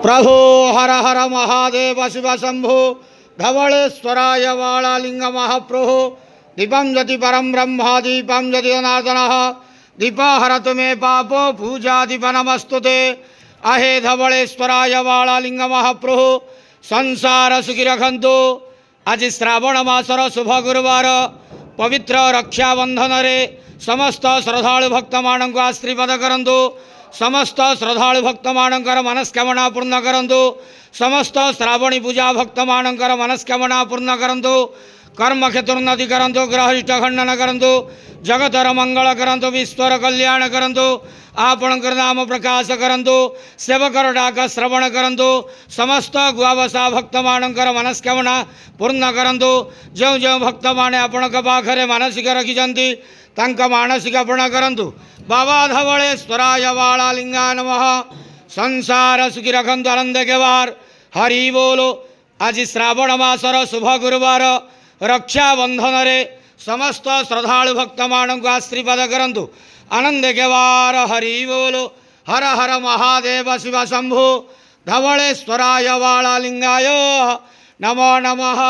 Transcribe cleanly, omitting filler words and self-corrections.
प्रभो हर हर महादेव शिव शंभो धवलेश्वराय वाळालिंग महाप्रभो दीपं ज्योति परम ब्रह्म दीपं ज्योति जनार्दनः दीपहरतु मे पापो पूजा दीप नमस्तुते अहे धवलेश्वराय वाळालिंग महाप्रभो संसार सुखी रखंतु। आज श्रावण मासर शुभ गुरुवार पवित्र रक्षाबंधन रे समस्त श्रद्धालु भक्त मानक आशीर्वाद करंतु। समस्त श्रद्धालु भक्त मानकर मनस्कामना पूर्ण करंतु। समस्त श्रावणी पूजा भक्त मानकर मनस्कामना पूर्ण करंतु। कर्म क्षेत्रोन्नति करंतु। ग्रहिष्ठ खंडन करंतु। जगतर मंगल करंतु। विश्वर कल्याण करंतु। आपणकर नाम प्रकाश करंतु। सेवकर डाक श्रवण करंतु। समस्त गुआवसा भक्त मानकर मनस्कामना पूर्ण करंतु। जो जो भक्त माने आपणक पाखरे मानसिक रखिजंती तांका मानसिक पूर्ण करंतु। बाबा धवलेश्वराय वाळालिंगाय नमः। संसार सुखी रखंतु आनंद के वार हरि बोलो। आज श्रावण मासर शुभ गुरुवार रक्षाबंधन रे समस्त श्रद्धालु भक्त मानक आशीर्वाद करंतु आनंद के वार हरि बोलो। हर हर महादेव शिव शंभो धवलेश्वराय वाळालिंगाय नमो नमः।